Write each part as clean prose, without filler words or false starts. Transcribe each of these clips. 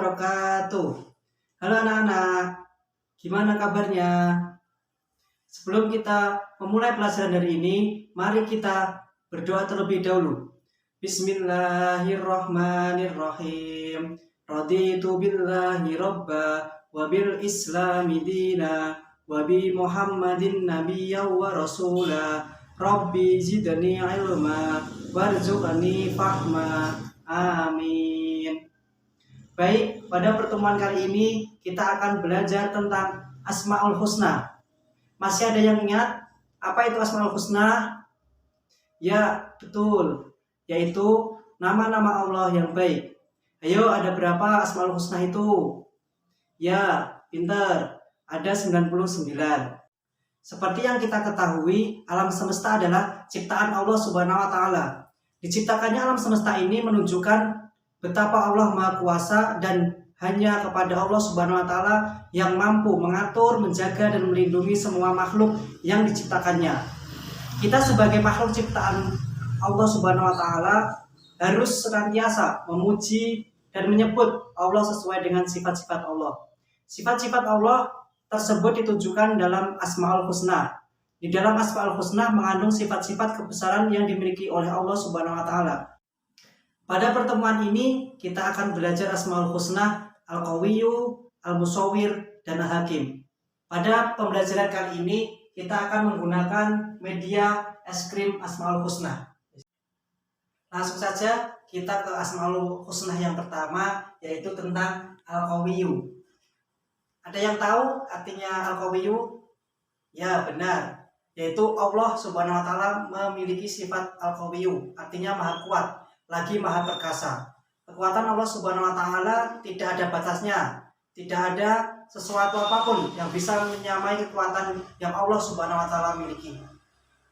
wabarakatuh. Halo anak-anak, gimana kabarnya? Sebelum kita memulai pelajaran hari ini, mari kita berdoa terlebih dahulu. Bismillahirrahmanirrahim. Raditu billahi robba, wabil islami dina, wabi muhammadin nabiyya wa rasula. Rabbi zidni ilma, warzuqni fahma. Amin. Baik, pada pertemuan kali ini kita akan belajar tentang Asmaul Husna. Masih ada yang ingat apa itu Asmaul Husna? Ya, betul, yaitu nama-nama Allah yang baik. Ayo, ada berapa Asmaul Husna itu? Ya, pinter, ada 99. Seperti yang kita ketahui, alam semesta adalah ciptaan Allah Subhanahu wa Ta'ala. Diciptakannya alam semesta ini menunjukkan betapa Allah Maha Kuasa dan hanya kepada Allah Subhanahu wa Ta'ala yang mampu mengatur, menjaga, dan melindungi semua makhluk yang diciptakannya. Kita sebagai makhluk ciptaan Allah Subhanahu wa Ta'ala harus senantiasa memuji dan menyebut Allah sesuai dengan sifat-sifat Allah. Sifat-sifat Allah tersebut ditujukan dalam Asmaul Husna. Di dalam Asmaul Husna mengandung sifat-sifat kebesaran yang dimiliki oleh Allah Subhanahu wa Ta'ala. Pada pertemuan ini kita akan belajar Asmaul Husna, Al-Qawiyyu, Al-Musawwir, dan Al-Hakim. Pada pembelajaran kali ini kita akan menggunakan media es krim Asmaul Husna. Langsung saja kita ke Asmaul Husna yang pertama, yaitu tentang Al-Qawiyyu. Ada yang tahu artinya Al-Qawiyyu? Ya, benar. Yaitu Allah Subhanahu wa Ta'ala memiliki sifat Al-Qawiyyu, artinya maha kuat, lagi maha perkasa. Kekuatan Allah Subhanahu wa Ta'ala tidak ada batasnya. Tidak ada sesuatu apapun yang bisa menyamai kekuatan yang Allah Subhanahu wa Ta'ala miliki.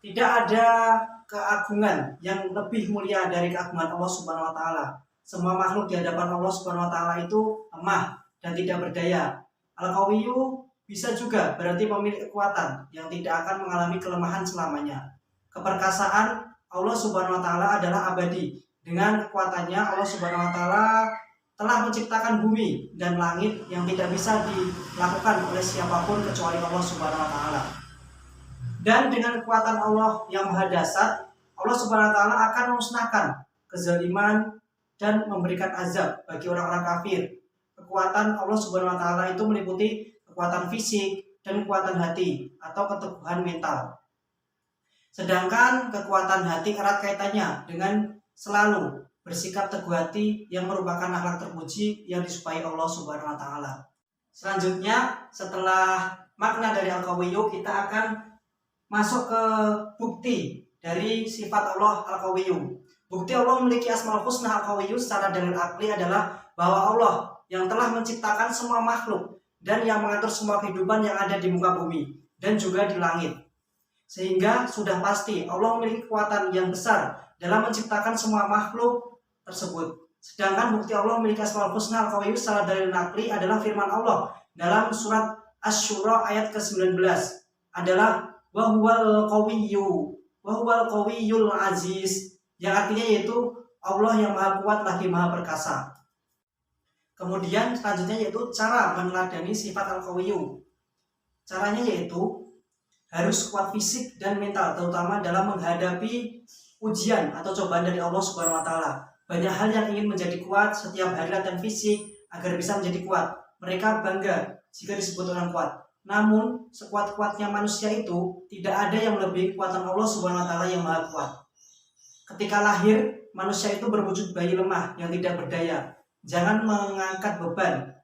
Tidak ada keagungan yang lebih mulia dari keagungan Allah Subhanahu wa Ta'ala. Semua makhluk di hadapan Allah Subhanahu wa Ta'ala itu lemah dan tidak berdaya. Al-Qawiyyu bisa juga berarti pemilik kekuatan yang tidak akan mengalami kelemahan selamanya. Keperkasaan Allah Subhanahu wa Ta'ala adalah abadi. Dengan kekuatannya Allah Subhanahu wa Ta'ala telah menciptakan bumi dan langit yang tidak bisa dilakukan oleh siapapun kecuali Allah Subhanahu wa Ta'ala. Dan dengan kekuatan Allah yang maha dasar, Allah Subhanahu wa Ta'ala akan memusnahkan kezaliman dan memberikan azab bagi orang-orang kafir. Kekuatan Allah Subhanahu wa Ta'ala itu meliputi kekuatan fisik dan kekuatan hati atau keteguhan mental. Sedangkan kekuatan hati erat kaitannya dengan selalu bersikap teguh hati yang merupakan akhlak terpuji yang disukai Allah Subhanahu wa Ta'ala. Selanjutnya, setelah makna dari Al-Qawiyyu, kita akan masuk ke bukti dari sifat Allah Al-Qawiyyu. Bukti Allah memiliki Asmaul Husna Al-Qawiyyu secara dalil akli adalah bahwa Allah yang telah menciptakan semua makhluk dan yang mengatur semua kehidupan yang ada di muka bumi dan juga di langit. Sehingga sudah pasti Allah memiliki kekuatan yang besar dalam menciptakan semua makhluk tersebut. Sedangkan bukti Allah memiliki Asmaul Husna Al-Qawiyyu secara dalil naqli adalah firman Allah dalam surat Asy-Syura ayat ke-19 adalah wa huwal qawiyyul aziz, yang artinya yaitu Allah yang maha kuat lagi maha perkasa. Kemudian selanjutnya yaitu cara meneladani sifat Al-Qawiyyu. Caranya yaitu harus kuat fisik dan mental, terutama dalam menghadapi ujian atau cobaan dari Allah Subhanahu wa Ta'ala. Banyak hal yang ingin menjadi kuat, setiap hari latihan fisik agar bisa menjadi kuat. Mereka bangga jika disebut orang kuat. Namun, sekuat-kuatnya manusia itu tidak ada yang lebih kekuatan Allah Subhanahu wa Ta'ala yang maha kuat. Ketika lahir, manusia itu berwujud bayi lemah yang tidak berdaya. Jangan mengangkat beban,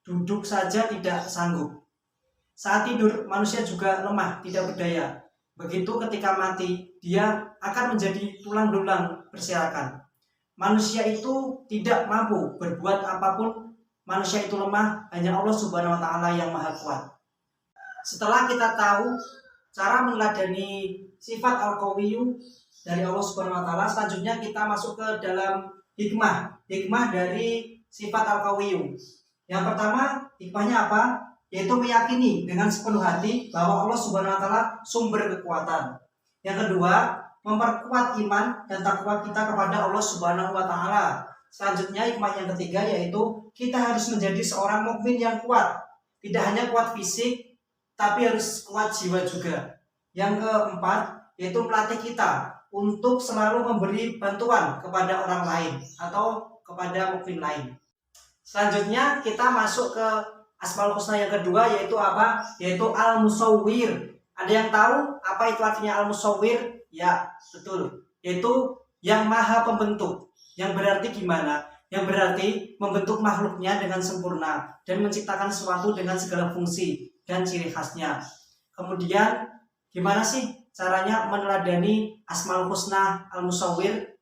duduk saja tidak sanggup. Saat tidur, manusia juga lemah, tidak berdaya. Begitu ketika mati, dia akan menjadi tulang belulang berserakan. Manusia itu tidak mampu berbuat apapun. Manusia itu lemah, hanya Allah Subhanahu wa Ta'ala yang maha kuat. Setelah kita tahu cara meneladani sifat Al-Qawiyyu dari Allah Subhanahu wa Ta'ala, selanjutnya kita masuk ke dalam hikmah dari sifat Al-Qawiyyu. Yang pertama, hikmahnya apa? Yaitu meyakini dengan sepenuh hati bahwa Allah Subhanahu wa Ta'ala sumber kekuatan. Yang kedua, memperkuat iman dan takwa kita kepada Allah Subhanahu wa Ta'ala. Selanjutnya hikmah yang ketiga yaitu kita harus menjadi seorang mukmin yang kuat. Tidak hanya kuat fisik, tapi harus kuat jiwa juga. Yang keempat yaitu melatih kita untuk selalu memberi bantuan kepada orang lain atau kepada mukmin lain. Selanjutnya kita masuk ke Asmaul Husna yang kedua yaitu apa? Yaitu Al-Musawwir. Ada yang tahu apa itu artinya Al-Musawwir? Ya, betul. Yaitu yang maha pembentuk. Yang berarti gimana? Yang berarti membentuk makhluknya dengan sempurna dan menciptakan sesuatu dengan segala fungsi dan ciri khasnya. Kemudian gimana sih caranya meneladani Asmaul Husna Al-Musawwir?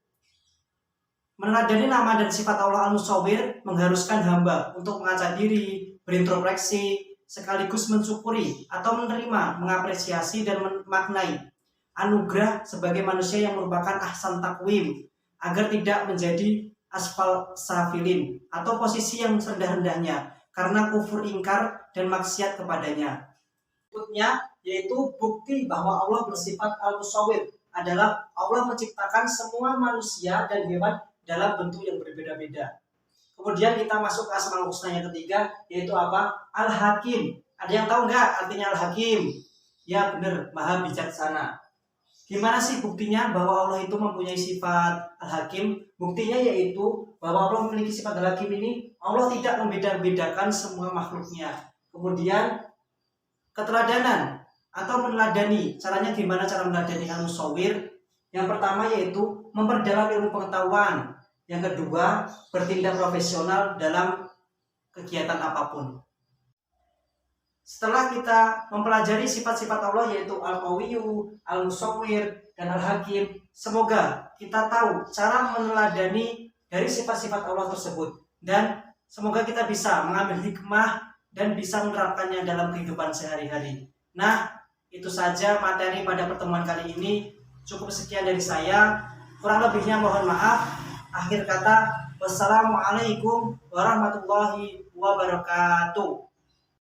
Meneladani nama dan sifat Allah Al-Musawwir mengharuskan hamba untuk mengaca diri, berintrospeksi, sekaligus mensyukuri atau menerima, mengapresiasi dan memaknai anugerah sebagai manusia yang merupakan ahsan takwim, agar tidak menjadi asfal safilin atau posisi yang serendah-rendahnya karena kufur ingkar dan maksiat kepadanya. Berikutnya yaitu bukti bahwa Allah bersifat al-musawwir adalah Allah menciptakan semua manusia dan hewan dalam bentuk yang berbeda-beda. Kemudian kita masuk ke Asmaul Husna yang ketiga yaitu apa? Al-Hakim. Ada yang tahu nggak artinya Al-Hakim? Ya benar, maha bijaksana. Gimana sih buktinya bahwa Allah itu mempunyai sifat Al-Hakim? Buktinya yaitu bahwa Allah memiliki sifat Al-Hakim ini, Allah tidak membeda-bedakan semua makhluknya. Kemudian keteladanan atau meneladani. Caranya gimana cara meneladani Al-Musawwir? Yang pertama yaitu memperdalam ilmu pengetahuan. Yang kedua, bertindak profesional dalam kegiatan apapun. Setelah kita mempelajari sifat-sifat Allah yaitu Al-Qawiyyu, Al-Musawwir, dan Al-Hakim, semoga kita tahu cara meneladani dari sifat-sifat Allah tersebut dan semoga kita bisa mengambil hikmah dan bisa menerapkannya dalam kehidupan sehari-hari. Nah, itu saja materi pada pertemuan kali ini. Cukup sekian dari saya. Kurang lebihnya mohon maaf. Akhir kata, wassalamualaikum warahmatullahi wabarakatuh.